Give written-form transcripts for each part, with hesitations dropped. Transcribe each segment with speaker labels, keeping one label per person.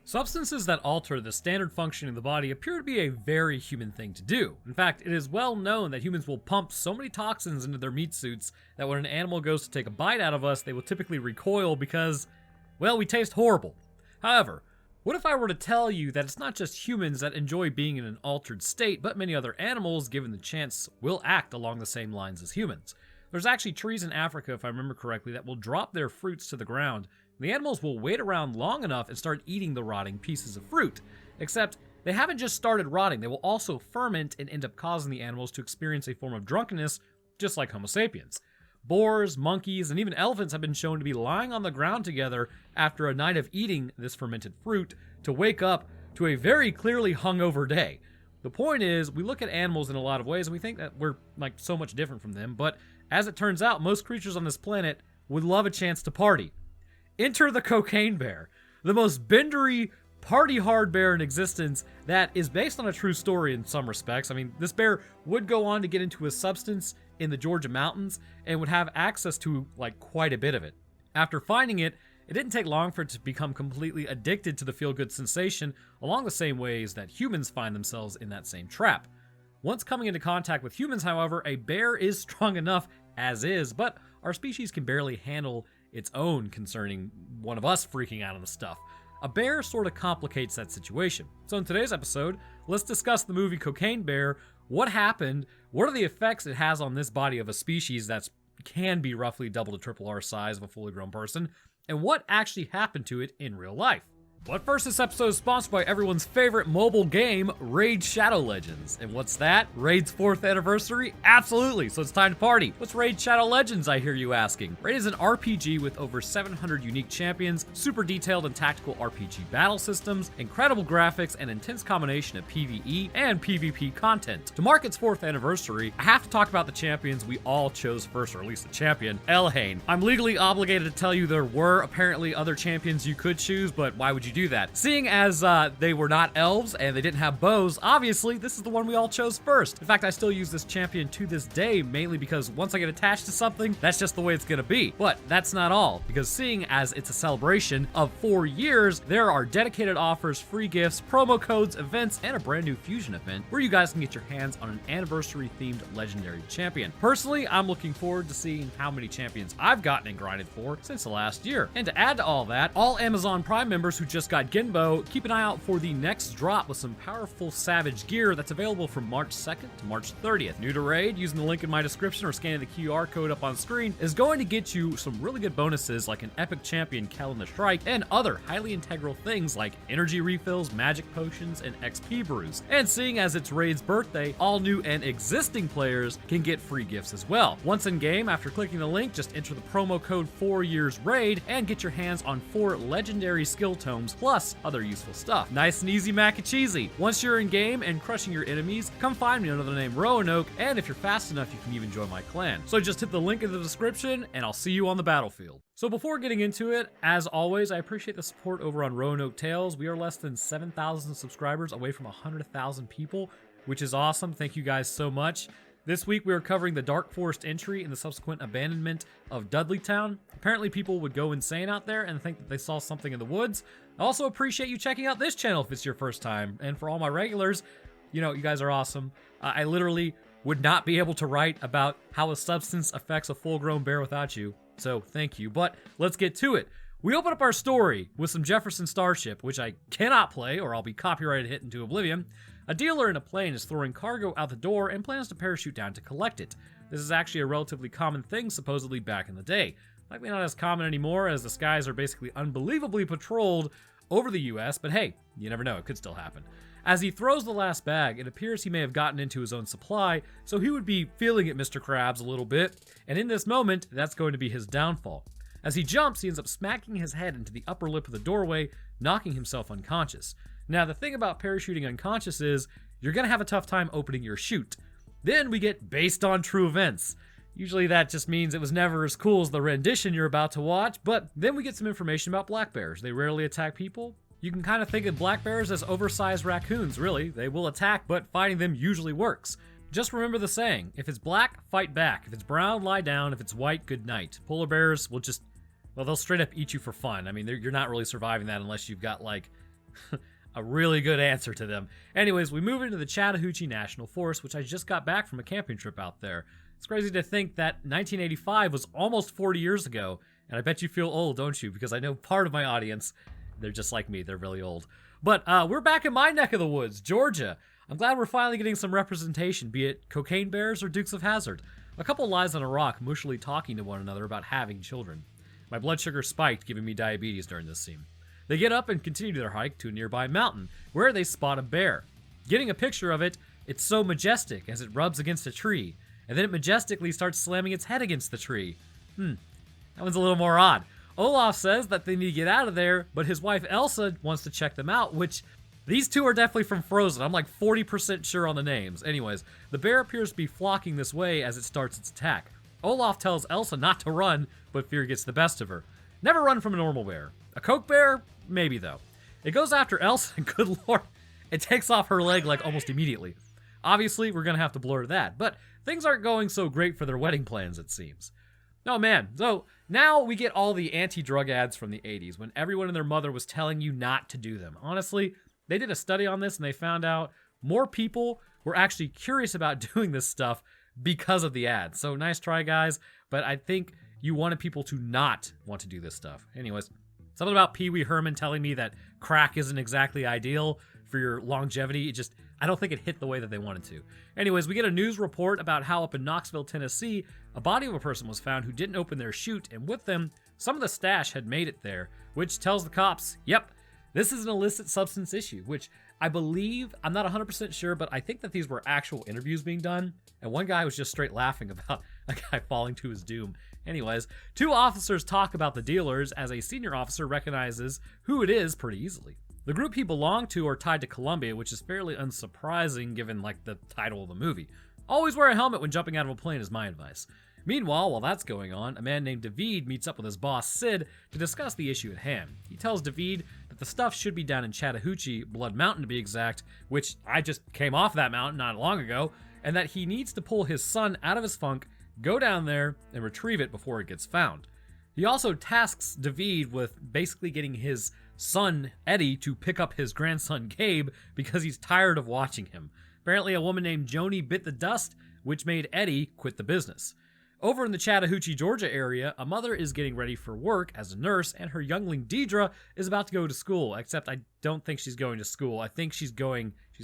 Speaker 1: Substances that alter the standard functioning of the body appear to be a very human thing to do. In fact, it is well known that humans will pump so many toxins into their meat suits that when an animal goes to take a bite out of us, they will typically recoil because, well, we taste horrible. However, what if I were to tell you that it's not just humans that enjoy being in an altered state, but many other animals, given the chance, will act along the same lines as humans? There's actually trees in Africa, if I remember correctly, that will drop their fruits to the ground. The animals will wait around long enough and start eating the rotting pieces of fruit. Except, they haven't just started rotting, they will also ferment and end up causing the animals to experience a form of drunkenness, just like Homo sapiens. Boars, monkeys, and even elephants have been shown to be lying on the ground together after a night of eating this fermented fruit to wake up to a very clearly hungover day. The point is, we look at animals in a lot of ways and we think that we're like so much different from them, but as it turns out, most creatures on this planet would love a chance to party. Enter the cocaine bear, the most bendery, party-hard bear in existence that is based on a true story in some respects. I mean, this bear would go on to get into a substance in the Georgia mountains and would have access to, like, quite a bit of it. After finding it, it didn't take long for it to become completely addicted to the feel-good sensation along the same ways that humans find themselves in that same trap. Once coming into contact with humans, however, a bear is strong enough as is, but our species can barely handle its own concerning one of us freaking out on the stuff. A bear sort of complicates that situation. So in today's episode, let's discuss the movie Cocaine Bear, what happened, what are the effects it has on this body of a species that can be roughly double to triple our size of a fully grown person, and what actually happened to it in real life. But first, this episode is sponsored by everyone's favorite mobile game, Raid Shadow Legends. And what's that? Raid's 4th anniversary? Absolutely, so it's time to party. What's Raid Shadow Legends, I hear you asking? Raid is an RPG with over 700 unique champions, super detailed and tactical RPG battle systems, incredible graphics, and intense combination of PvE and PvP content. To mark its 4th anniversary, I have to talk about the champions we all chose first, or at least the champion, Elhain. I'm legally obligated to tell you there were apparently other champions you could choose, but why would you do that? Seeing as they were not elves and they didn't have bows, obviously this is the one we all chose first. In fact, I still use this champion to this day, mainly because once I get attached to something, that's just the way it's gonna be. But that's not all, because seeing as it's a celebration of 4 years, there are dedicated offers, free gifts, promo codes, events, and a brand new fusion event where you guys can get your hands on an anniversary themed legendary champion. Personally, I'm looking forward to seeing how many champions I've gotten and grinded for since the last year. And to add to all that, all Amazon Prime members who just got Genbo, keep an eye out for the next drop with some powerful Savage gear that's available from March 2nd to March 30th. New to Raid, using the link in my description or scanning the QR code up on screen is going to get you some really good bonuses like an epic champion, Kellen the Shrike, and other highly integral things like energy refills, magic potions, and XP brews. And seeing as it's Raid's birthday, all new and existing players can get free gifts as well. Once in game, after clicking the link, just enter the promo code 4YearsRaid and get your hands on 4 legendary skill tomes plus other useful stuff. Nice and easy mac and cheesy. Once you're in game and crushing your enemies, come find me under the name Roanoke, and if you're fast enough, you can even join my clan. So just hit the link in the description, and I'll see you on the battlefield. So before getting into it, as always, I appreciate the support over on Roanoke Tales. We are less than 7,000 subscribers away from 100,000 people, which is awesome. Thank you guys so much. This week we are covering the Dark Forest entry and the subsequent abandonment of Dudleytown. Apparently people would go insane out there and think that they saw something in the woods. I also appreciate you checking out this channel if it's your first time. And for all my regulars, you know, you guys are awesome. I literally would not be able to write about how a substance affects a full-grown bear without you. So thank you, but let's get to it. We open up our story with some Jefferson Starship, which I cannot play or I'll be copyrighted hit into oblivion. A dealer in a plane is throwing cargo out the door and plans to parachute down to collect it. This is actually a relatively common thing supposedly back in the day. Likely not as common anymore as the skies are basically unbelievably patrolled over the US, but hey, you never know, it could still happen. As he throws the last bag, it appears he may have gotten into his own supply, so he would be feeling it, Mr. Krabs, a little bit, and in this moment, that's going to be his downfall. As he jumps, he ends up smacking his head into the upper lip of the doorway, knocking himself unconscious. Now, the thing about parachuting unconscious is, you're gonna have a tough time opening your chute. Then we get based on true events. Usually that just means it was never as cool as the rendition you're about to watch, but then we get some information about black bears. They rarely attack people. You can kind of think of black bears as oversized raccoons, really. They will attack, but fighting them usually works. Just remember the saying, if it's black, fight back. If it's brown, lie down. If it's white, good night. Polar bears will just, well, they'll straight up eat you for fun. I mean, you're not really surviving that unless you've got, like, A really good answer to them. Anyways, we move into the Chattahoochee National Forest, which I just got back from a camping trip out there. It's crazy to think that 1985 was almost 40 years ago, and I bet you feel old, don't you? Because I know part of my audience, they're just like me, they're really old. But we're back in my neck of the woods, Georgia. I'm glad we're finally getting some representation, be it cocaine bears or Dukes of Hazzard. A couple lies on a rock, mutually talking to one another about having children. My blood sugar spiked, giving me diabetes during this scene. They get up and continue their hike to a nearby mountain, where they spot a bear. Getting a picture of it, it's so majestic as it rubs against a tree, and then it majestically starts slamming its head against the tree. That one's a little more odd. Olaf says that they need to get out of there, but his wife Elsa wants to check them out, which these two are definitely from Frozen. I'm like 40% sure on the names. Anyways, the bear appears to be flocking this way as it starts its attack. Olaf tells Elsa not to run, but fear gets the best of her. Never run from a normal bear. A Coke bear? Maybe, though. It goes after Elsa, and good lord, it takes off her leg like almost immediately. Obviously, we're gonna have to blur that, but things aren't going so great for their wedding plans, it seems. Oh man, so now we get all the anti-drug ads from the 80s, when everyone and their mother was telling you not to do them. Honestly, they did a study on this, and they found out more people were actually curious about doing this stuff because of the ads. So nice try, guys, but I think you wanted people to not want to do this stuff. Anyways, something about Pee Wee Herman telling me that crack isn't exactly ideal for your longevity. I don't think it hit the way that they wanted to. Anyways, we get a news report about how up in Knoxville, Tennessee, a body of a person was found who didn't open their chute, and with them, some of the stash had made it there, which tells the cops, yep, this is an illicit substance issue, which I believe, I'm not 100% sure, but I think that these were actual interviews being done, and one guy was just straight laughing about a guy falling to his doom. Anyways, two officers talk about the dealers as a senior officer recognizes who it is pretty easily. The group he belonged to are tied to Colombia, which is fairly unsurprising given like the title of the movie. Always wear a helmet when jumping out of a plane is my advice. Meanwhile, while that's going on, a man named David meets up with his boss Sid to discuss the issue at hand. He tells David that the stuff should be down in Chattahoochee, Blood Mountain to be exact, which I just came off that mountain not long ago, and that he needs to pull his son out of his funk, go down there, and retrieve it before it gets found. He also tasks David with basically getting his son, Eddie, to pick up his grandson, Gabe, because he's tired of watching him. Apparently, a woman named Joni bit the dust, which made Eddie quit the business. Over in the Chattahoochee, Georgia area, a mother is getting ready for work as a nurse, and her youngling Deidre is about to go to school, except I don't think she's going to school. I think she's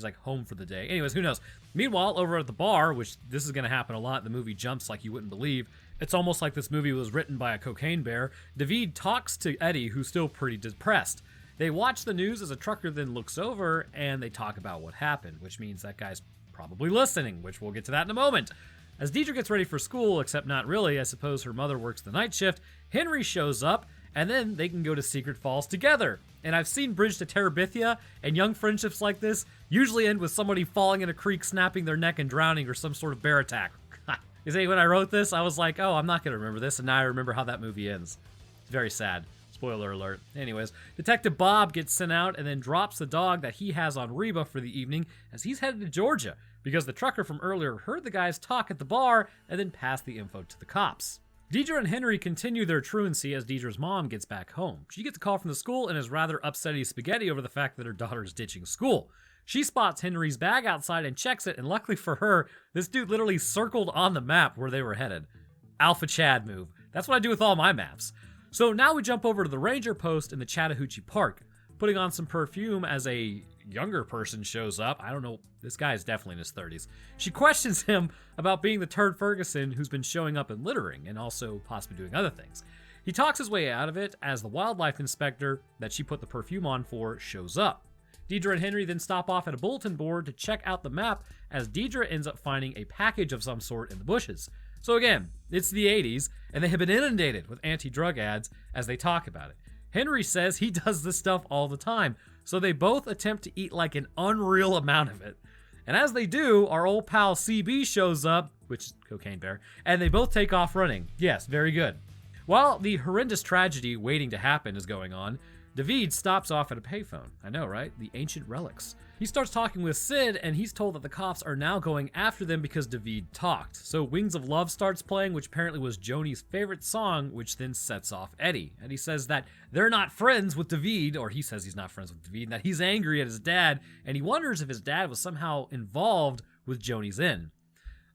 Speaker 1: like home for the day. Anyways, who knows? Meanwhile, over at the bar, which this is going to happen a lot, the movie jumps like you wouldn't believe. It's almost like this movie was written by a cocaine bear. David talks to Eddie, who's still pretty depressed. They watch the news as a trucker then looks over, and they talk about what happened, which means that guy's probably listening, which we'll get to that in a moment. As Deidre gets ready for school, except not really, I suppose her mother works the night shift, Henry shows up, and then they can go to Secret Falls together. And I've seen Bridge to Terabithia, and young friendships like this usually end with somebody falling in a creek, snapping their neck and drowning, or some sort of bear attack. You see, when I wrote this, I was like, oh, I'm not going to remember this, and now I remember how that movie ends. It's very sad. Spoiler alert. Anyways, Detective Bob gets sent out and then drops the dog that he has on Reba for the evening as he's headed to Georgia, because the trucker from earlier heard the guys talk at the bar and then passed the info to the cops. Deidre and Henry continue their truancy as Deidre's mom gets back home. She gets a call from the school and is rather upsetty spaghetti over the fact that her daughter is ditching school. She spots Henry's bag outside and checks it, and luckily for her, this dude literally circled on the map where they were headed. Alpha Chad move. That's what I do with all my maps. So now we jump over to the ranger post in the Chattahoochee Park, putting on some perfume as a younger person shows up. I don't know, this guy is definitely in his 30s. She questions him about being the Turd Ferguson who's been showing up and littering, and also possibly doing other things. He talks his way out of it as the wildlife inspector that she put the perfume on for shows up. Deidre and Henry then stop off at a bulletin board to check out the map as Deidre ends up finding a package of some sort in the bushes. So again, it's the 80s, and they have been inundated with anti-drug ads as they talk about it. Henry says he does this stuff all the time, so they both attempt to eat like an unreal amount of it. And as they do, our old pal CB shows up, which is Cocaine Bear, and they both take off running. Yes, very good. While the horrendous tragedy waiting to happen is going on, David stops off at a payphone. I know, right? The ancient relics. He starts talking with Sid, and he's told that the cops are now going after them because David talked. So Wings of Love starts playing, which apparently was Joni's favorite song, which then sets off Eddie. And he says that they're not friends with David, or he says he's not friends with David, and that he's angry at his dad, and he wonders if his dad was somehow involved with Joni's end.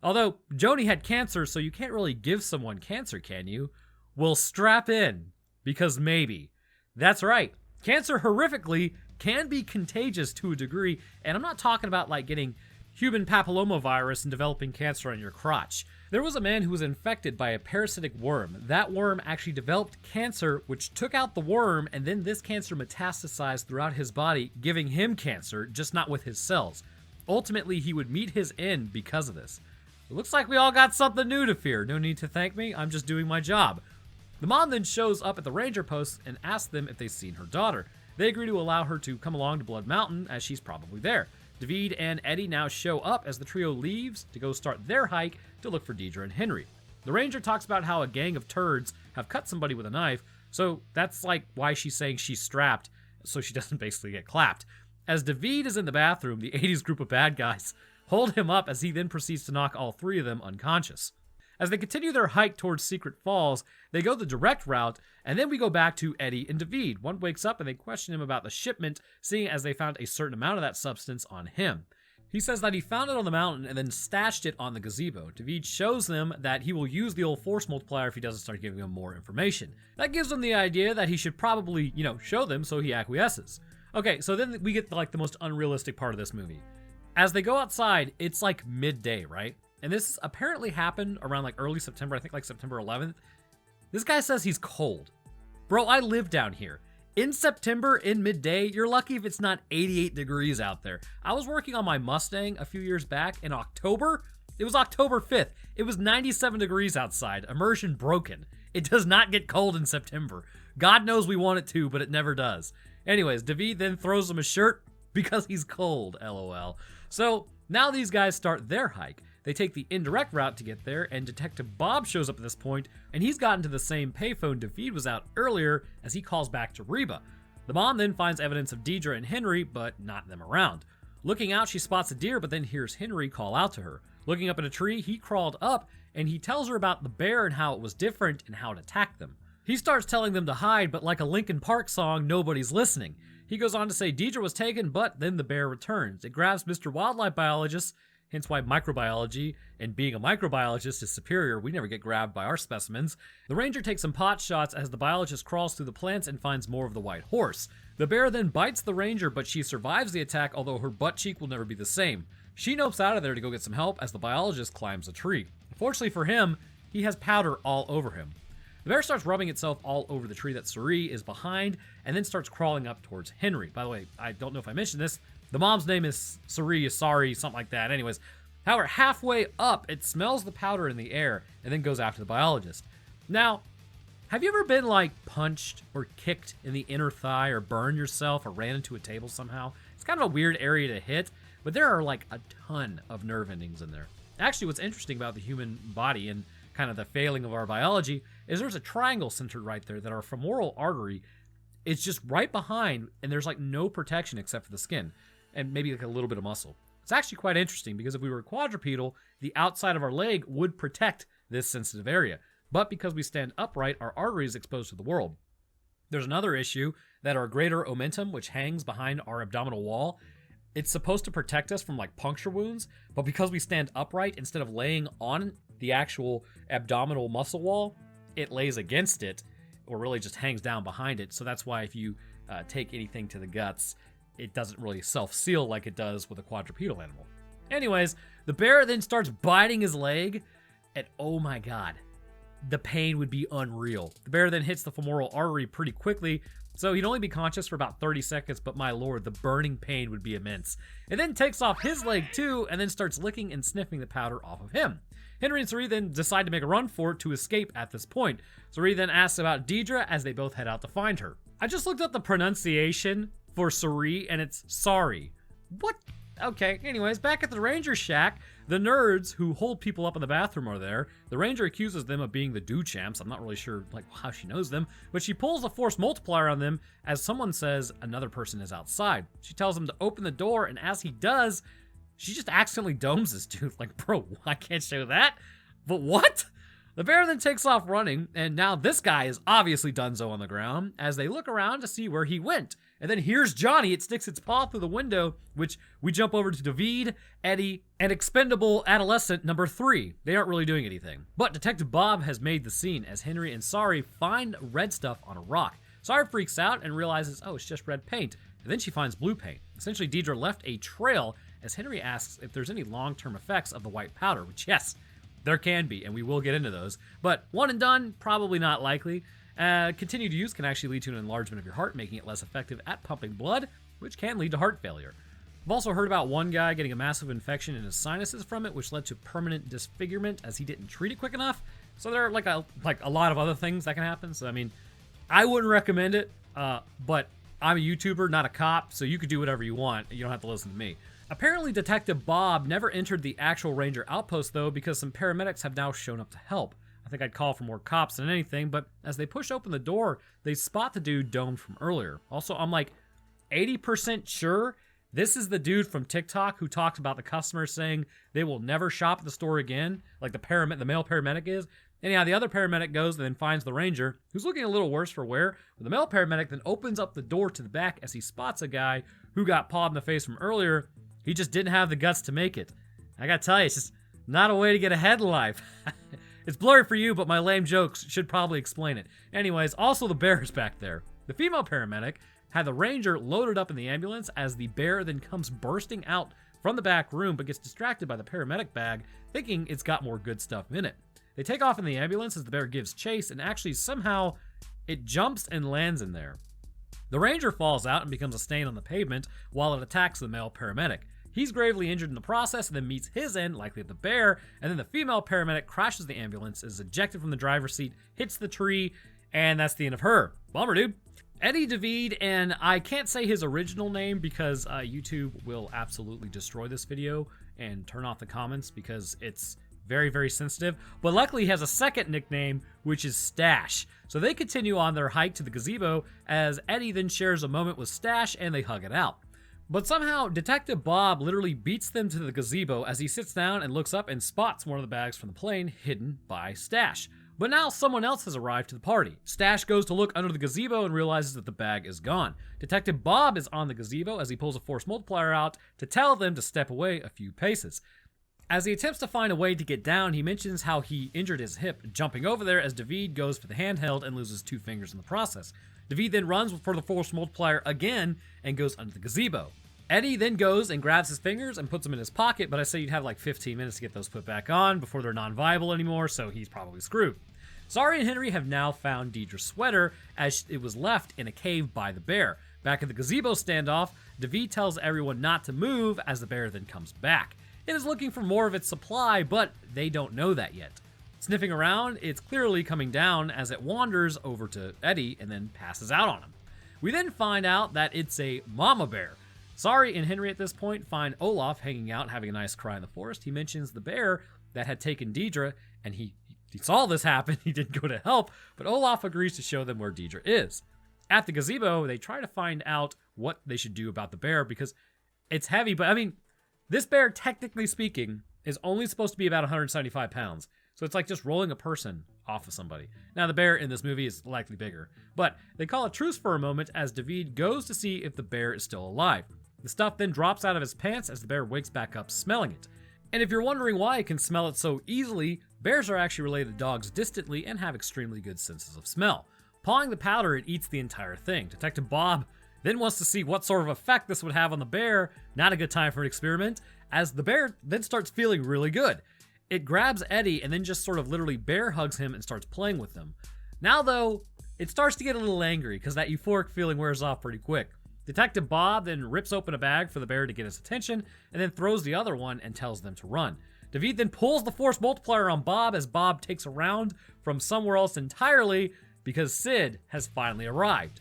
Speaker 1: Although Joni had cancer, so you can't really give someone cancer, can you? Well, strap in, because maybe. That's right. Cancer horrifically can be contagious to a degree, and I'm not talking about like getting human papillomavirus and developing cancer on your crotch. There was a man who was infected by a parasitic worm. That worm actually developed cancer, which took out the worm, and then this cancer metastasized throughout his body, giving him cancer, just not with his cells. Ultimately, he would meet his end because of this. It looks like we all got something new to fear. No need to thank me. I'm just doing my job. The mom then shows up at the ranger post and asks them if they've seen her daughter. They agree to allow her to come along to Blood Mountain, as she's probably there. David and Eddie now show up as the trio leaves to go start their hike to look for Deidre and Henry. The ranger talks about how a gang of turds have cut somebody with a knife, so that's like why she's saying she's strapped, so she doesn't basically get clapped. As David is in the bathroom, the 80s group of bad guys hold him up as he then proceeds to knock all three of them unconscious. As they continue their hike towards Secret Falls, they go the direct route, and then we go back to Eddie and David. One wakes up and they question him about the shipment, seeing as they found a certain amount of that substance on him. He says that he found it on the mountain and then stashed it on the gazebo. David shows them that he will use the old force multiplier if he doesn't start giving them more information. That gives them the idea that he should probably, show them, so he acquiesces. Okay, so then we get like the most unrealistic part of this movie. As they go outside, it's like midday, right? And this apparently happened around like early September, I think like September 11th. This guy says he's cold. Bro, I live down here. In September, in midday, you're lucky if it's not 88 degrees out there. I was working on my Mustang a few years back in October. It was October 5th. It was 97 degrees outside. Immersion broken. It does not get cold in September. God knows we want it to, but it never does. Anyways, David then throws him a shirt because he's cold, LOL. So now these guys start their hike. They take the indirect route to get there, and Detective Bob shows up at this point, and he's gotten to the same payphone David was out earlier as he calls back to Reba. The mom then finds evidence of Deidre and Henry, but not them around. Looking out, she spots a deer, but then hears Henry call out to her. Looking up at a tree, he crawled up, and he tells her about the bear and how it was different and how it attacked them. He starts telling them to hide, but like a Linkin Park song, nobody's listening. He goes on to say Deidre was taken, but then the bear returns. It grabs Mr. Wildlife Biologist, hence why microbiology and being a microbiologist is superior. We never get grabbed by our specimens. The ranger takes some pot shots as the biologist crawls through the plants and finds more of the white horse. The bear then bites the ranger, but she survives the attack, although her butt cheek will never be the same. She nopes out of there to go get some help as the biologist climbs a tree. Fortunately for him, he has powder all over him. The bear starts rubbing itself all over the tree that Suri is behind, and then starts crawling up towards Henry. By the way, I don't know if I mentioned this, the mom's name is Suri, sorry, something like that. Anyways, however, halfway up, it smells the powder in the air and then goes after the biologist. Now, have you ever been like punched or kicked in the inner thigh or burned yourself or ran into a table somehow? It's kind of a weird area to hit, but there are like a ton of nerve endings in there. Actually, what's interesting about the human body and kind of the failing of our biology is there's a triangle centered right there that our femoral artery is just right behind, and there's like no protection except for the skin and maybe like a little bit of muscle. It's actually quite interesting because if we were quadrupedal, the outside of our leg would protect this sensitive area. But because we stand upright, our artery is exposed to the world. There's another issue that our greater omentum, which hangs behind our abdominal wall, it's supposed to protect us from like puncture wounds, but because we stand upright instead of laying on the actual abdominal muscle wall, it lays against it, or really just hangs down behind it. So that's why if you take anything to the guts, it doesn't really self-seal like it does with a quadrupedal animal. Anyways, the bear then starts biting his leg, and oh my god, the pain would be unreal. The bear then hits the femoral artery pretty quickly, so he'd only be conscious for about 30 seconds, but my lord, the burning pain would be immense. It then takes off his leg too, and then starts licking and sniffing the powder off of him. Henry and Suri then decide to make a run for it to escape at this point. Suri then asks about Deidre as they both head out to find her. I just looked up the pronunciation for Suri, and it's sorry. What Okay, anyways, back at the ranger shack, the nerds who hold people up in the bathroom are there. The ranger accuses them of being the do champs. I'm not really sure like how she knows them, but she pulls a force multiplier on them as someone says another person is outside. She tells him to open the door, and as he does, she just accidentally domes this dude. Like, bro, I can't show that. But what? The bear then takes off running, and now this guy is obviously donezo on the ground as they look around to see where he went. And then here's Johnny. It sticks its paw through the window, which we jump over to David, Eddie, and expendable adolescent number 3. They aren't really doing anything. But Detective Bob has made the scene as Henry and Sari find red stuff on a rock. Sari freaks out and realizes, oh, it's just red paint. And then she finds blue paint. Essentially, Deidre left a trail as Henry asks if there's any long-term effects of the white powder, which yes, there can be, and we will get into those. But one and done, probably not likely. Continued use can actually lead to an enlargement of your heart, making it less effective at pumping blood, which can lead to heart failure. I've also heard about one guy getting a massive infection in his sinuses from it, which led to permanent disfigurement as he didn't treat it quick enough. So there are like a lot of other things that can happen. So I mean, I wouldn't recommend it, but I'm a YouTuber, not a cop, so you could do whatever you want. You don't have to listen to me. Apparently, Detective Bob never entered the actual ranger outpost, though, because some paramedics have now shown up to help. I think I'd call for more cops than anything, but as they push open the door, they spot the dude domed from earlier. Also, I'm like 80% sure this is the dude from TikTok who talked about the customers saying they will never shop at the store again, like the male paramedic is. Anyhow, the other paramedic goes and then finds the ranger, who's looking a little worse for wear, but the male paramedic then opens up the door to the back as he spots a guy who got pawed in the face from earlier. He just didn't have the guts to make it. I gotta tell you, it's just not a way to get ahead in life. It's blurry for you, but my lame jokes should probably explain it. Anyways, also the bear is back there. The female paramedic had the ranger loaded up in the ambulance as the bear then comes bursting out from the back room but gets distracted by the paramedic bag, thinking it's got more good stuff in it. They take off in the ambulance as the bear gives chase, and actually somehow it jumps and lands in there. The ranger falls out and becomes a stain on the pavement while it attacks the male paramedic. He's gravely injured in the process and then meets his end, likely the bear, and then the female paramedic crashes the ambulance, is ejected from the driver's seat, hits the tree, and that's the end of her. Bummer, dude. Eddie David, and I can't say his original name because YouTube will absolutely destroy this video and turn off the comments because it's very, very sensitive. But luckily he has a second nickname, which is Stash. So they continue on their hike to the gazebo as Eddie then shares a moment with Stash and they hug it out. But somehow, Detective Bob literally beats them to the gazebo as he sits down and looks up and spots one of the bags from the plane hidden by Stash. But now someone else has arrived to the party. Stash goes to look under the gazebo and realizes that the bag is gone. Detective Bob is on the gazebo as he pulls a force multiplier out to tell them to step away a few paces. As he attempts to find a way to get down, he mentions how he injured his hip jumping over there as David goes for the handheld and loses 2 fingers in the process. David then runs for the force multiplier again and goes under the gazebo. Eddie then goes and grabs his fingers and puts them in his pocket, but I say you'd have like 15 minutes to get those put back on before they're non-viable anymore, so he's probably screwed. Sari and Henry have now found Deidre's sweater as it was left in a cave by the bear. Back at the gazebo standoff, David tells everyone not to move as the bear then comes back. It is looking for more of its supply, but they don't know that yet. Sniffing around, it's clearly coming down as it wanders over to Eddie and then passes out on him. We then find out that it's a mama bear. Sari and Henry at this point find Olaf hanging out having a nice cry in the forest. He mentions the bear that had taken Deidre, and he saw this happen. He didn't go to help, but Olaf agrees to show them where Deidre is. At the gazebo, they try to find out what they should do about the bear because it's heavy, but I mean, this bear, technically speaking, is only supposed to be about 175 pounds. So it's like just rolling a person off of somebody. Now, the bear in this movie is likely bigger, but they call a truce for a moment as David goes to see if the bear is still alive. The stuff then drops out of his pants as the bear wakes back up smelling it. And if you're wondering why it can smell it so easily, bears are actually related to dogs distantly and have extremely good senses of smell. Pawing the powder, it eats the entire thing. Detective Bob then wants to see what sort of effect this would have on the bear. Not a good time for an experiment, as the bear then starts feeling really good. It grabs Eddie and then just sort of literally bear hugs him and starts playing with him. Now though, it starts to get a little angry because that euphoric feeling wears off pretty quick. Detective Bob then rips open a bag for the bear to get his attention and then throws the other one and tells them to run. David then pulls the force multiplier on Bob as Bob takes a round from somewhere else entirely because Sid has finally arrived.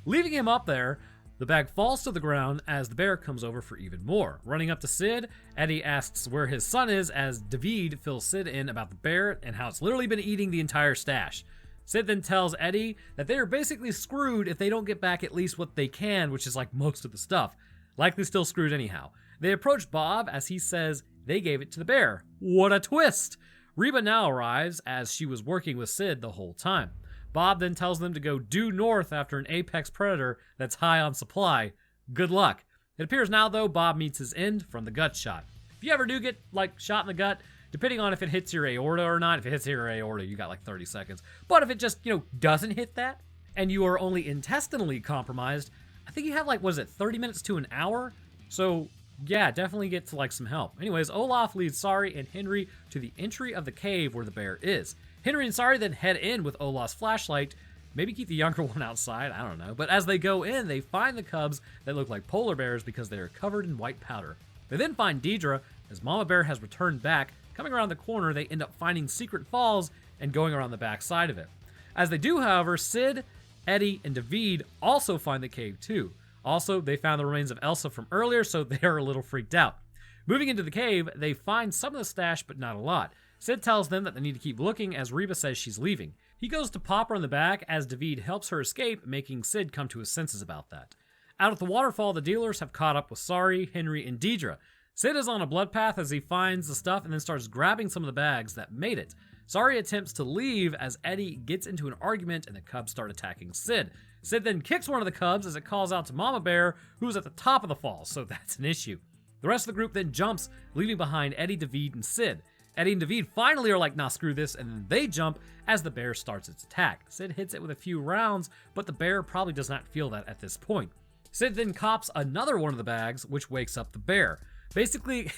Speaker 1: Leaving him up there, The bag falls to the ground as the bear comes over for even more. Running up to Sid, Eddie asks where his son is as David fills Sid in about the bear and how it's literally been eating the entire stash. Sid then tells Eddie that they are basically screwed if they don't get back at least what they can, which is like most of the stuff. Likely still screwed anyhow. They approach Bob as he says they gave it to the bear. What a twist! Reba now arrives as she was working with Sid the whole time. Bob then tells them to go due north after an apex predator that's high on supply. Good luck. It appears now, though, Bob meets his end from the gut shot. If you ever do get, shot in the gut, depending on if it hits your aorta or not, if it hits your aorta, you got 30 seconds. But if it just, doesn't hit that, and you are only intestinally compromised, I think you have, 30 minutes to an hour? So, yeah, definitely get to, some help. Anyways, Olaf leads Sari and Henry to the entry of the cave where the bear is. Henry and Sari then head in with Olaf's flashlight, maybe keep the younger one outside, I don't know. But as they go in, they find the cubs that look like polar bears because they are covered in white powder. They then find Deidre, as Mama Bear has returned back. Coming around the corner, they end up finding secret falls and going around the back side of it. As they do, however, Sid, Eddie, and David also find the cave too. Also, they found the remains of Elsa from earlier, so they are a little freaked out. Moving into the cave, they find some of the stash, but not a lot. Sid tells them that they need to keep looking as Reba says she's leaving. He goes to pop her in the back as David helps her escape, making Sid come to his senses about that. Out at the waterfall, the dealers have caught up with Sari, Henry, and Deidre. Sid is on a blood path as he finds the stuff and then starts grabbing some of the bags that made it. Sari attempts to leave as Eddie gets into an argument and the cubs start attacking Sid. Sid then kicks one of the cubs as it calls out to Mama Bear, who's at the top of the fall, so that's an issue. The rest of the group then jumps, leaving behind Eddie, David, and Sid. Eddie and David finally are like, nah, screw this, and then they jump as the bear starts its attack. Sid hits it with a few rounds, but the bear probably does not feel that at this point. Sid then cops another one of the bags, which wakes up the bear. Basically,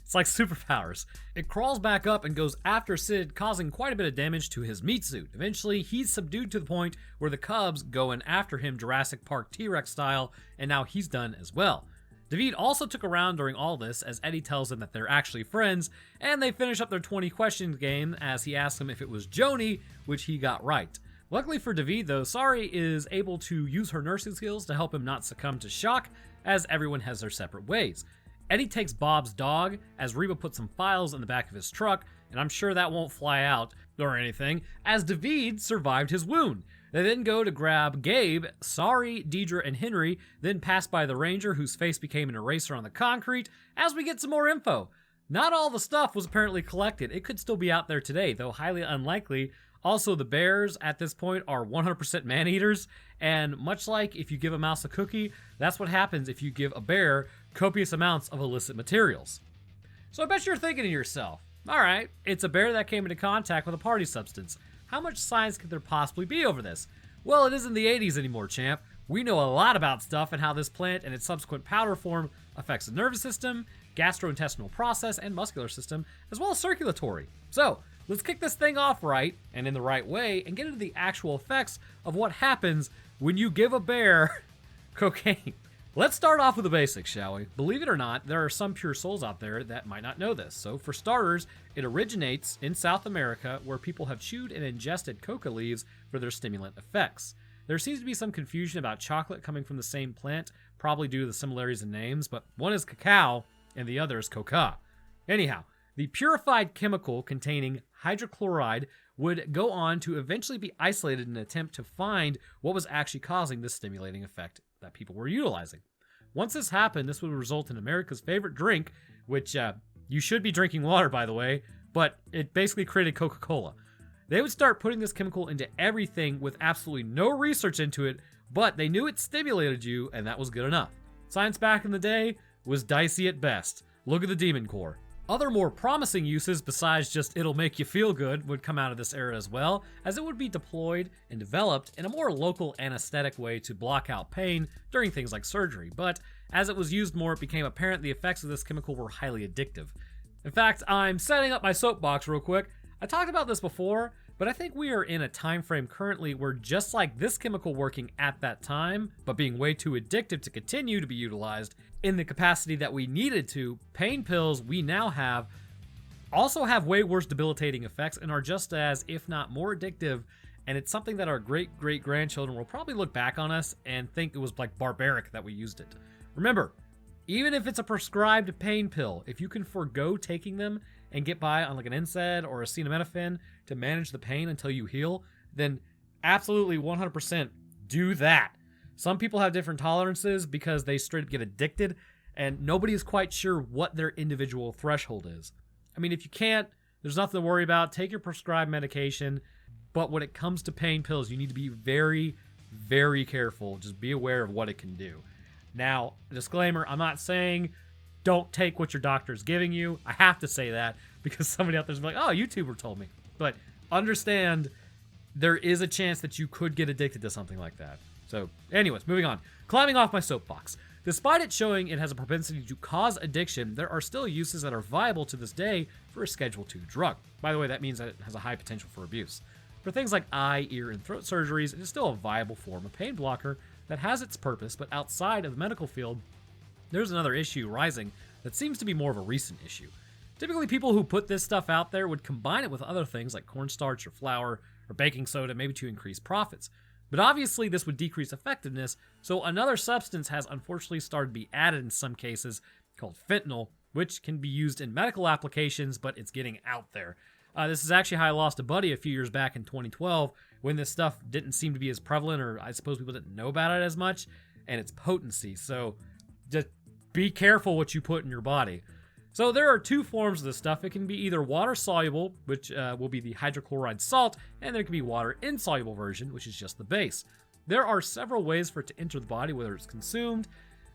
Speaker 1: it's like superpowers. It crawls back up and goes after Sid, causing quite a bit of damage to his meat suit. Eventually, he's subdued to the point where the cubs go in after him Jurassic Park T-Rex style, and now he's done as well. David also took a round during all this as Eddie tells them that they're actually friends, and they finish up their 20 questions game as he asks him if it was Joni, which he got right. Luckily for David, though, Sari is able to use her nursing skills to help him not succumb to shock, as everyone has their separate ways. Eddie takes Bob's dog as Reba puts some files in the back of his truck, and I'm sure that won't fly out or anything, as David survived his wound. They then go to grab Gabe, Sari, Deidre, and Henry, then pass by the ranger whose face became an eraser on the concrete as we get some more info. Not all the stuff was apparently collected. It could still be out there today, though highly unlikely. Also, the bears at this point are 100% man-eaters, and much like if you give a mouse a cookie, that's what happens if you give a bear copious amounts of illicit materials. So I bet you're thinking to yourself, alright, it's a bear that came into contact with a party substance. How much science could there possibly be over this? Well, it isn't the 80s anymore, champ. We know a lot about stuff and how this plant and its subsequent powder form affects the nervous system, gastrointestinal process, and muscular system, as well as circulatory. So, let's kick this thing off right, and in the right way, and get into the actual effects of what happens when you give a bear cocaine. Let's start off with the basics, shall we? Believe it or not, there are some pure souls out there that might not know this. So for starters, it originates in South America where people have chewed and ingested coca leaves for their stimulant effects. There seems to be some confusion about chocolate coming from the same plant, probably due to the similarities in names, but one is cacao and the other is coca. Anyhow, the purified chemical containing hydrochloride would go on to eventually be isolated in an attempt to find what was actually causing this stimulating effect that people were utilizing. Once this happened, this would result in America's favorite drink, which you should be drinking water, by the way, but it basically created Coca-Cola. They would start putting this chemical into everything with absolutely no research into it, but they knew it stimulated you, and that was good enough. Science back in the day was dicey at best. Look at the Demon Core. Other more promising uses besides just it'll make you feel good would come out of this era as well, as it would be deployed and developed in a more local anesthetic way to block out pain during things like surgery, but as it was used more, it became apparent the effects of this chemical were highly addictive. In fact, I'm setting up my soapbox real quick. I talked about this before, but I think we are in a time frame currently where just like this chemical working at that time, but being way too addictive to continue to be utilized in the capacity that we needed to, pain pills we now have also have way worse debilitating effects and are just as, if not more addictive and it's something that our great-great-grandchildren will probably look back on us and think it was like barbaric that we used it. Remember, even if it's a prescribed pain pill, if you can forego taking them and get by on like an NSAID or acetaminophen to manage the pain until you heal, then absolutely 100% do that. Some people have different tolerances because they straight up get addicted, and nobody is quite sure what their individual threshold is. I mean, if you can't, there's nothing to worry about. Take your prescribed medication. But when it comes to pain pills, you need to be very, very careful. Just be aware of what it can do. Now, disclaimer, I'm not saying don't take what your doctor is giving you. I have to say that because somebody out there's like, oh, YouTuber told me. But understand there is a chance that you could get addicted to something like that. So anyways, moving on. Climbing off my soapbox. Despite it showing it has a propensity to cause addiction, there are still uses that are viable to this day for a Schedule II drug. By the way, that means that it has a high potential for abuse. For things like eye, ear, and throat surgeries, it is still a viable form of pain blocker that has its purpose, but outside of the medical field, there's another issue rising that seems to be more of a recent issue. Typically, people who put this stuff out there would combine it with other things like cornstarch or flour or baking soda, maybe to increase profits. But obviously, this would decrease effectiveness, so another substance has unfortunately started to be added in some cases called fentanyl, which can be used in medical applications, but it's getting out there. This is actually how I lost a buddy a few years back in 2012 when this stuff didn't seem to be as prevalent, or I suppose people didn't know about it as much, and its potency. So just be careful what you put in your body. So there are two forms of this stuff. It can be either water-soluble, which will be the hydrochloride salt, and there can be water-insoluble version, which is just the base. There are several ways for it to enter the body, whether it's consumed,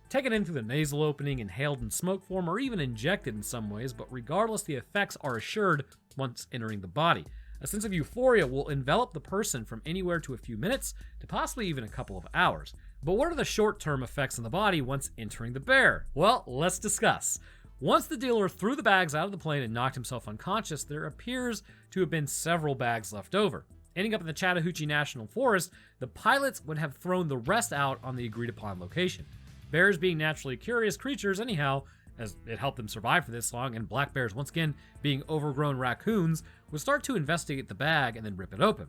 Speaker 1: taken in through the nasal opening, inhaled in smoke form, or even injected in some ways, but regardless, the effects are assured once entering the body. A sense of euphoria will envelop the person from anywhere to a few minutes to possibly even a couple of hours. But what are the short-term effects on the body once entering the bear? Well, let's discuss. Once the dealer threw the bags out of the plane and knocked himself unconscious, there appears to have been several bags left over. Ending up in the Chattahoochee National Forest, the pilots would have thrown the rest out on the agreed-upon location. Bears being naturally curious creatures anyhow, as it helped them survive for this long, and black bears once again being overgrown raccoons, would start to investigate the bag and then rip it open.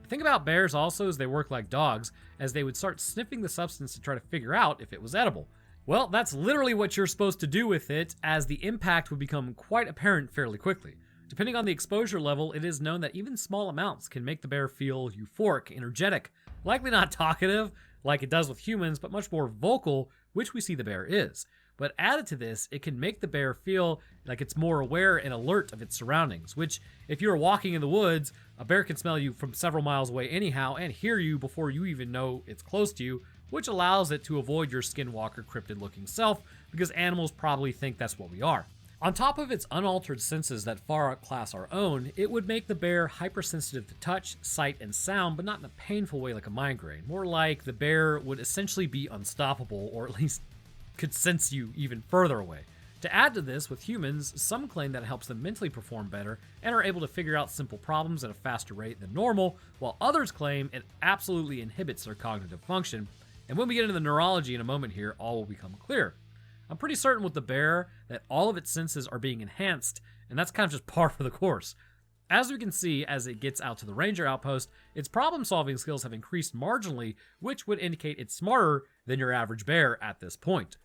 Speaker 1: The thing about bears also is they work like dogs, as they would start sniffing the substance to try to figure out if it was edible. Well, that's literally what you're supposed to do with it, as the impact would become quite apparent fairly quickly. Depending on the exposure level, it is known that even small amounts can make the bear feel euphoric, energetic, likely not talkative like it does with humans, but much more vocal, which we see the bear is. But added to this, it can make the bear feel like it's more aware and alert of its surroundings, which, if you're walking in the woods, a bear can smell you from several miles away anyhow and hear you before you even know it's close to you, which allows it to avoid your skinwalker cryptid-looking self, because animals probably think that's what we are. On top of its unaltered senses that far outclass our own, it would make the bear hypersensitive to touch, sight, and sound, but not in a painful way like a migraine. More like the bear would essentially be unstoppable, or at least could sense you even further away. To add to this, with humans, some claim that it helps them mentally perform better and are able to figure out simple problems at a faster rate than normal, while others claim it absolutely inhibits their cognitive function. And when we get into the neurology in a moment here, all will become clear. I'm pretty certain with the bear that all of its senses are being enhanced, and that's kind of just par for the course. As we can see, as it gets out to the ranger outpost, its problem-solving skills have increased marginally, which would indicate it's smarter than your average bear at this point.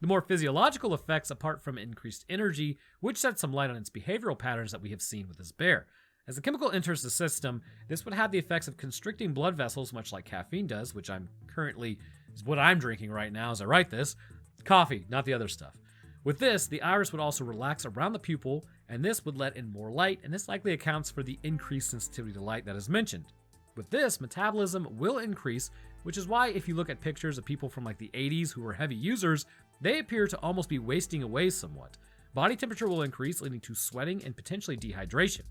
Speaker 1: The more physiological effects, apart from increased energy, which shed some light on its behavioral patterns that we have seen with this bear. As the chemical enters the system, this would have the effects of constricting blood vessels, much like caffeine does, which is what I'm drinking right now as I write this. Coffee, not the other stuff. With this, the iris would also relax around the pupil, and this would let in more light, and this likely accounts for the increased sensitivity to light that is mentioned. With this, metabolism will increase, which is why if you look at pictures of people from like the 80s who were heavy users, they appear to almost be wasting away somewhat. Body temperature will increase, leading to sweating and potentially dehydration.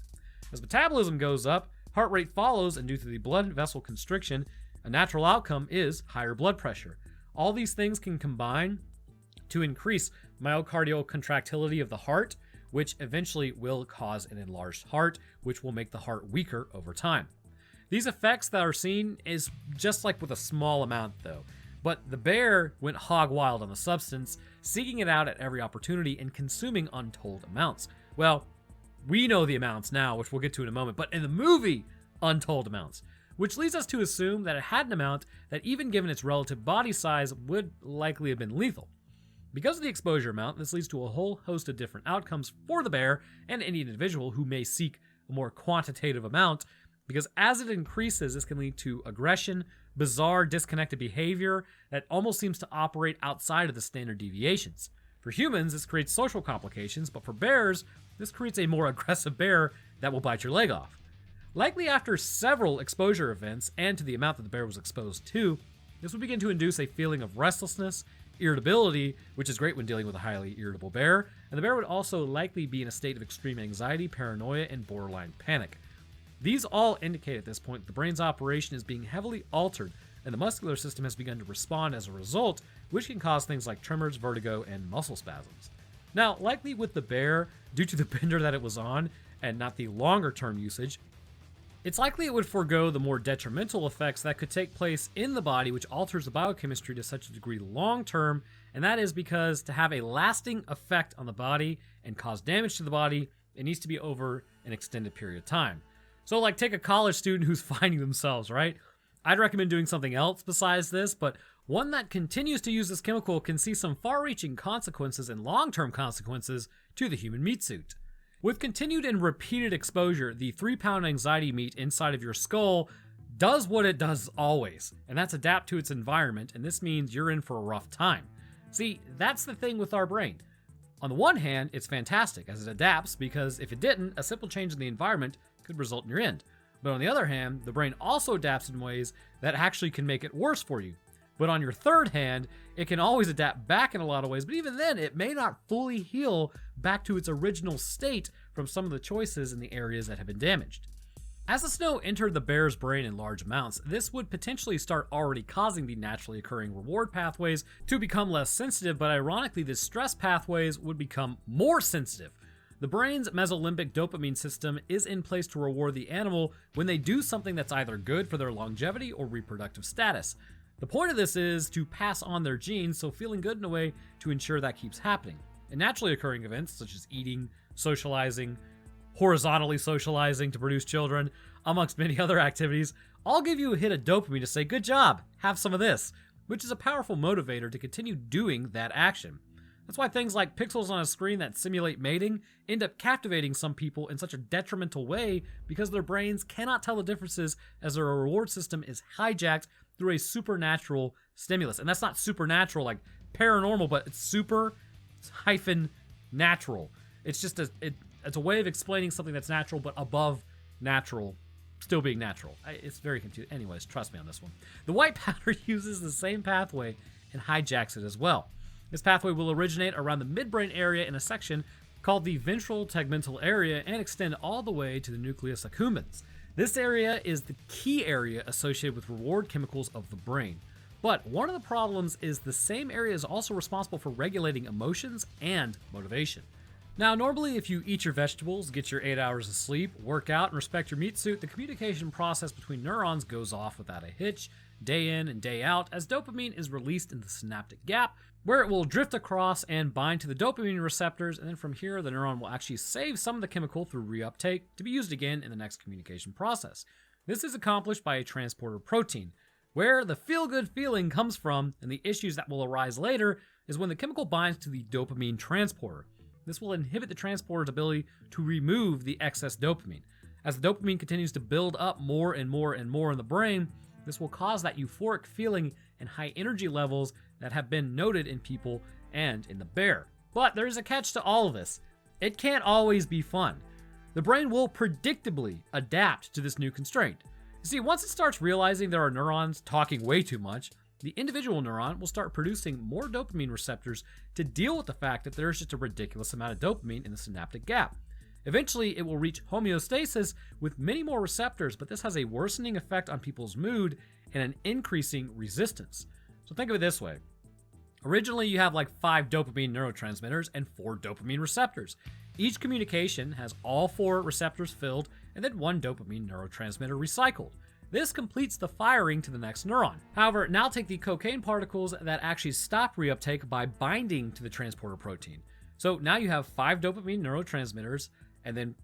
Speaker 1: As metabolism goes up, heart rate follows, and due to the blood vessel constriction, a natural outcome is higher blood pressure. All these things can combine to increase myocardial contractility of the heart, which eventually will cause an enlarged heart, which will make the heart weaker over time. These effects that are seen is just like with a small amount though, but the bear went hog wild on the substance, seeking it out at every opportunity and consuming untold amounts. Well, we know the amounts now, which we'll get to in a moment, but in the movie, untold amounts. which leads us to assume that it had an amount that, even given its relative body size, would likely have been lethal. Because of the exposure amount, this leads to a whole host of different outcomes for the bear and any individual who may seek a more quantitative amount, because as it increases, this can lead to aggression, bizarre, disconnected behavior that almost seems to operate outside of the standard deviations. For humans, this creates social complications, but for bears, this creates a more aggressive bear that will bite your leg off. Likely after several exposure events, and to the amount that the bear was exposed to, this would begin to induce a feeling of restlessness, irritability, which is great when dealing with a highly irritable bear, and the bear would also likely be in a state of extreme anxiety, paranoia, and borderline panic. These all indicate at this point that the brain's operation is being heavily altered, and the muscular system has begun to respond as a result, which can cause things like tremors, vertigo, and muscle spasms. Now, likely with the bear, due to the bender that it was on, and not the longer term usage, it's likely it would forego the more detrimental effects that could take place in the body, which alters the biochemistry to such a degree long term, and that is because to have a lasting effect on the body and cause damage to the body, it needs to be over an extended period of time. So like take a college student who's finding themselves, right? I'd recommend doing something else besides this, but one that continues to use this chemical can see some far-reaching consequences and long-term consequences to the human meat suit. With continued and repeated exposure, the 3-pound anxiety meat inside of your skull does what it does always, and that's adapt to its environment, and this means you're in for a rough time. See, that's the thing with our brain. On the one hand, it's fantastic as it adapts, because if it didn't, a simple change in the environment could result in your end. But on the other hand, the brain also adapts in ways that actually can make it worse for you. But on your third hand, it can always adapt back in a lot of ways, but even then, it may not fully heal back to its original state from some of the choices in the areas that have been damaged. As the snow entered the bear's brain in large amounts, this would potentially start already causing the naturally occurring reward pathways to become less sensitive, but ironically, the stress pathways would become more sensitive. The brain's mesolimbic dopamine system is in place to reward the animal when they do something that's either good for their longevity or reproductive status. The point of this is to pass on their genes, so feeling good in a way to ensure that keeps happening. And naturally occurring events such as eating, socializing, horizontally socializing to produce children, amongst many other activities, all give you a hit of dopamine to say, good job, have some of this, which is a powerful motivator to continue doing that action. That's why things like pixels on a screen that simulate mating end up captivating some people in such a detrimental way because their brains cannot tell the differences as their reward system is hijacked through a supernatural stimulus. And that's not supernatural like paranormal, but it's super-natural. It's just it's a way of explaining something that's natural but above natural, still being natural. It's very confusing. Anyways, trust me on this one. The white powder uses the same pathway and hijacks it as well. This pathway will originate around the midbrain area in a section called the ventral tegmental area and extend all the way to the nucleus accumbens. This area is the key area associated with reward chemicals of the brain. But one of the problems is the same area is also responsible for regulating emotions and motivation. Now, normally if you eat your vegetables, get your 8 hours of sleep, work out, and respect your meat suit, the communication process between neurons goes off without a hitch, day in and day out, as dopamine is released in the synaptic gap, where it will drift across and bind to the dopamine receptors, and then from here the neuron will actually save some of the chemical through reuptake to be used again in the next communication process. This is accomplished by a transporter protein. Where the feel-good feeling comes from and the issues that will arise later is when the chemical binds to the dopamine transporter. This will inhibit the transporter's ability to remove the excess dopamine. As the dopamine continues to build up more and more and more in the brain, this will cause that euphoric feeling and high energy levels that have been noted in people and in the bear. But there's a catch to all of this. It can't always be fun. The brain will predictably adapt to this new constraint. You see, once it starts realizing there are neurons talking way too much, the individual neuron will start producing more dopamine receptors to deal with the fact that there's just a ridiculous amount of dopamine in the synaptic gap. Eventually, it will reach homeostasis with many more receptors, but this has a worsening effect on people's mood and an increasing resistance. So think of it this way. Originally, you have like 5 dopamine neurotransmitters and 4 dopamine receptors. Each communication has all 4 receptors filled and then 1 dopamine neurotransmitter recycled. This completes the firing to the next neuron. However, now take the cocaine particles that actually stop reuptake by binding to the transporter protein. So now you have 5 dopamine neurotransmitters and then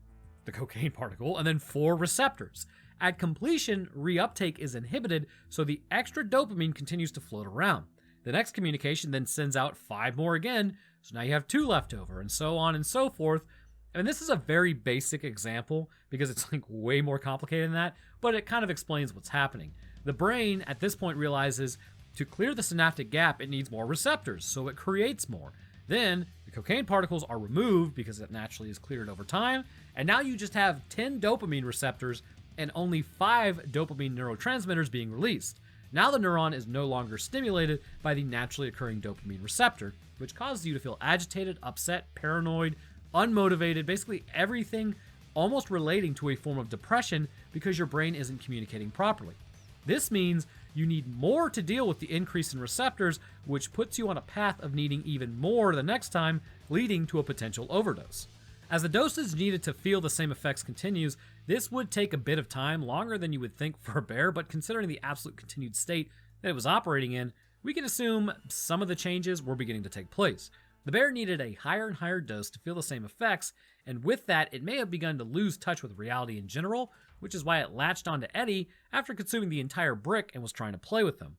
Speaker 1: the cocaine particle and then 4 receptors. At completion, reuptake is inhibited, so the extra dopamine continues to float around. The next communication then sends out 5 more again, so now you have 2 left over, and so on and so forth. And this is a very basic example because it's like way more complicated than that, but it kind of explains what's happening. The brain at this point realizes to clear the synaptic gap, it needs more receptors, so it creates more. Then the cocaine particles are removed because it naturally is cleared over time, and now you just have 10 dopamine receptors and only 5 dopamine neurotransmitters being released. Now the neuron is no longer stimulated by the naturally occurring dopamine receptor, which causes you to feel agitated, upset, paranoid, unmotivated, basically everything almost relating to a form of depression because your brain isn't communicating properly. This means you need more to deal with the increase in receptors, which puts you on a path of needing even more the next time, leading to a potential overdose. As the dosage needed to feel the same effects continues, this would take a bit of time, longer than you would think for a bear, but considering the absolute continued state that it was operating in, we can assume some of the changes were beginning to take place. The bear needed a higher and higher dose to feel the same effects, and with that, it may have begun to lose touch with reality in general, which is why it latched onto Eddie after consuming the entire brick and was trying to play with him.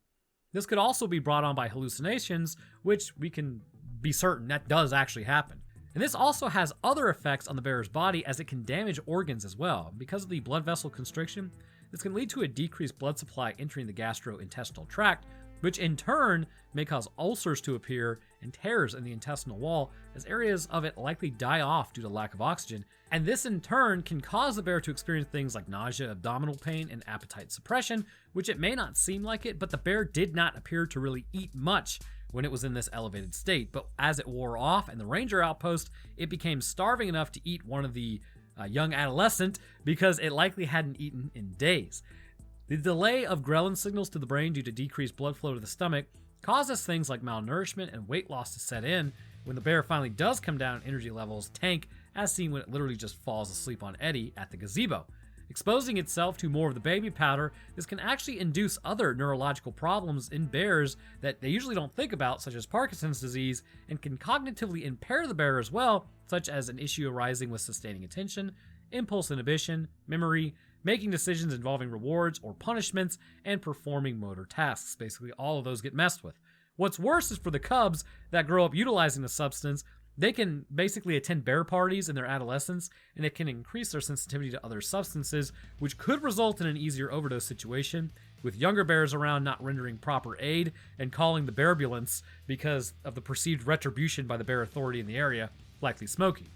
Speaker 1: This could also be brought on by hallucinations, which we can be certain that does actually happen. And this also has other effects on the bear's body as it can damage organs as well. Because of the blood vessel constriction, this can lead to a decreased blood supply entering the gastrointestinal tract, which in turn may cause ulcers to appear and tears in the intestinal wall as areas of it likely die off due to lack of oxygen. And this in turn can cause the bear to experience things like nausea, abdominal pain, and appetite suppression, which it may not seem like it, but the bear did not appear to really eat much when it was in this elevated state. But as it wore off and the ranger outpost, it became starving enough to eat one of the young adolescent because it likely hadn't eaten in days. The delay of ghrelin signals to the brain due to decreased blood flow to the stomach causes things like malnourishment and weight loss to set in. When the bear finally does come down, energy levels tank, as seen when it literally just falls asleep on Eddie at the gazebo. Exposing itself to more of the baby powder, this can actually induce other neurological problems in bears that they usually don't think about, such as Parkinson's disease, and can cognitively impair the bear as well, such as an issue arising with sustaining attention, impulse inhibition, memory, making decisions involving rewards or punishments, and performing motor tasks. Basically, all of those get messed with. What's worse is for the cubs that grow up utilizing the substance, they can basically attend bear parties in their adolescence, and it can increase their sensitivity to other substances, which could result in an easier overdose situation, with younger bears around not rendering proper aid and calling the bearbulance because of the perceived retribution by the bear authority in the area, likely smoking.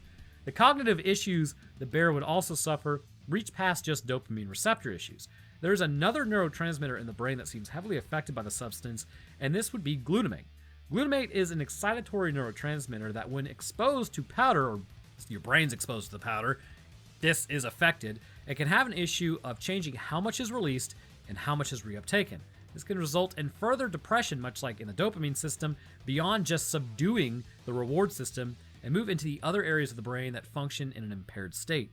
Speaker 1: The cognitive issues the bear would also suffer reach past just dopamine receptor issues. There's another neurotransmitter in the brain that seems heavily affected by the substance, and this would be glutamate. Glutamate is an excitatory neurotransmitter that when exposed to powder, or your brain's exposed to the powder, this is affected. It can have an issue of changing how much is released and how much is reuptaken. This can result in further depression, much like in the dopamine system, beyond just subduing the reward system and move into the other areas of the brain that function in an impaired state.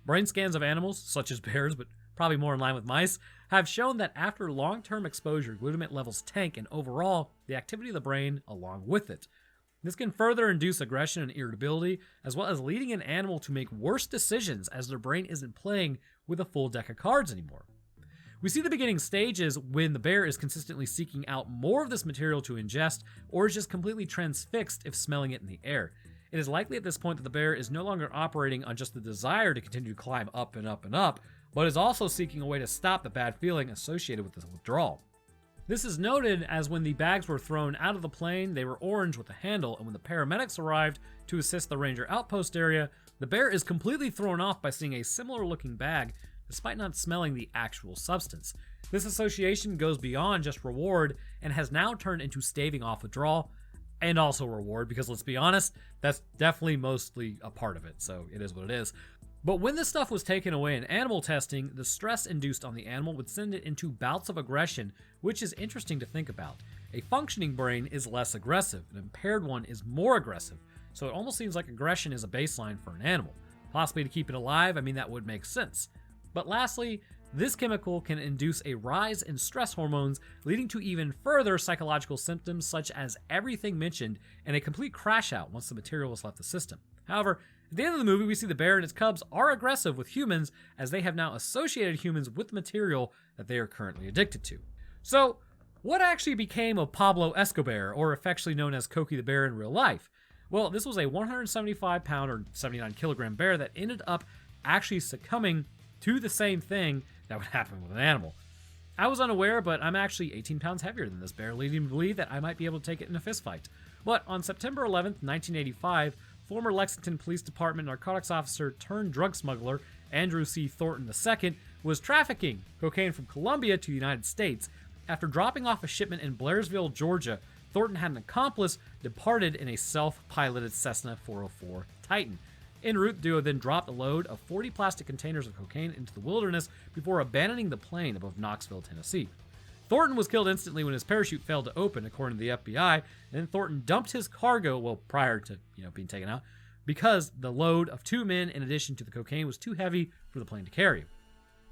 Speaker 1: Brain scans of animals, such as bears, but probably more in line with mice, have shown that after long-term exposure, glutamate levels tank and overall, the activity of the brain along with it. This can further induce aggression and irritability, as well as leading an animal to make worse decisions as their brain isn't playing with a full deck of cards anymore. We see the beginning stages when the bear is consistently seeking out more of this material to ingest, or is just completely transfixed if smelling it in the air. It is likely at this point that the bear is no longer operating on just the desire to continue to climb up and up and up, but is also seeking a way to stop the bad feeling associated with this withdrawal. This is noted as when the bags were thrown out of the plane, they were orange with a handle, and when the paramedics arrived to assist the ranger outpost area, the bear is completely thrown off by seeing a similar looking bag, despite not smelling the actual substance. This association goes beyond just reward and has now turned into staving off withdrawal, and also reward, because let's be honest, that's definitely mostly a part of it, so it is what it is. But when this stuff was taken away in animal testing, the stress induced on the animal would send it into bouts of aggression, which is interesting to think about. A functioning brain is less aggressive, an impaired one is more aggressive, so it almost seems like aggression is a baseline for an animal. Possibly to keep it alive, I mean that would make sense. But lastly, This chemical can induce a rise in stress hormones, leading to even further psychological symptoms such as everything mentioned and a complete crash out once the material has left the system. However, at the end of the movie, we see the bear and its cubs are aggressive with humans as they have now associated humans with the material that they are currently addicted to. So, what actually became of Pablo Escobear, or affectionately known as Cokey the Bear in real life? Well, this was a 175-pound or 79-kilogram bear that ended up actually succumbing to the same thing that would happen with an animal. I was unaware, but I'm actually 18 pounds heavier than this bear, leading me to believe that I might be able to take it in a fistfight. But on September 11th, 1985, former Lexington Police Department narcotics officer turned drug smuggler Andrew C. Thornton II was trafficking cocaine from Colombia to the United States. After dropping off a shipment in Blairsville, Georgia, Thornton had an accomplice departed in a self-piloted Cessna 404 Titan. En route, the duo then dropped a load of 40 plastic containers of cocaine into the wilderness before abandoning the plane above Knoxville, Tennessee. Thornton was killed instantly when his parachute failed to open, according to the FBI, and then Thornton dumped his cargo, prior to being taken out, because the load of 2 men in addition to the cocaine was too heavy for the plane to carry.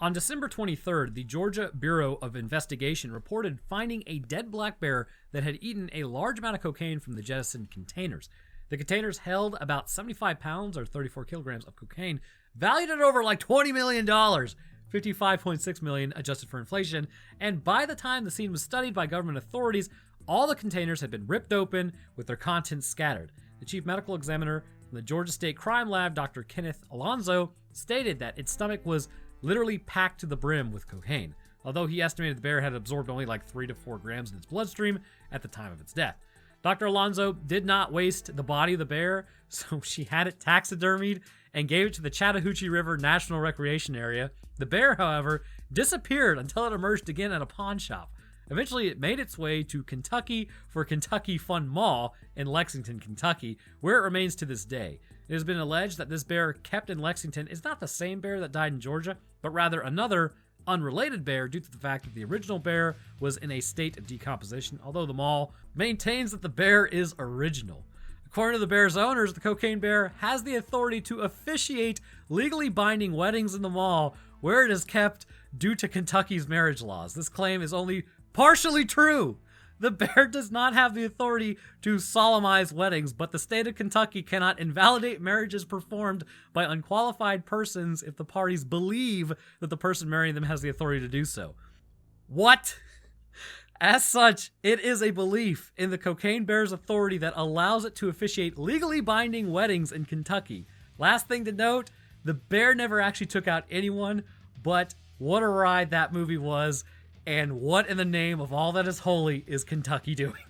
Speaker 1: On December 23rd, the Georgia Bureau of Investigation reported finding a dead black bear that had eaten a large amount of cocaine from the jettisoned containers. The containers held about 75 pounds or 34 kilograms of cocaine, valued at over like $20 million, $55.6 million adjusted for inflation, and by the time the scene was studied by government authorities, all the containers had been ripped open with their contents scattered. The chief medical examiner from the Georgia State Crime Lab, Dr. Kenneth Alonzo, stated that its stomach was literally packed to the brim with cocaine, although he estimated the bear had absorbed only like 3 to 4 grams in its bloodstream at the time of its death. Dr. Alonzo did not waste the body of the bear, so she had it taxidermied and gave it to the Chattahoochee River National Recreation Area. The bear, however, disappeared until it emerged again at a pawn shop. Eventually, it made its way to Kentucky for Kentucky Fun Mall in Lexington, Kentucky, where it remains to this day. It has been alleged that this bear kept in Lexington is not the same bear that died in Georgia, but rather another unrelated bear due to the fact that the original bear was in a state of decomposition, although the mall maintains that the bear is original. According to the bear's owners, the cocaine bear has the authority to officiate legally binding weddings in the mall where it is kept due to Kentucky's marriage laws. This claim is only partially true. The bear does not have the authority to solemnize weddings, but the state of Kentucky cannot invalidate marriages performed by unqualified persons if the parties believe that the person marrying them has the authority to do so. What? As such, it is a belief in the cocaine bear's authority that allows it to officiate legally binding weddings in Kentucky. Last thing to note, the bear never actually took out anyone, but what a ride that movie was. And what in the name of all that is holy is Kentucky doing?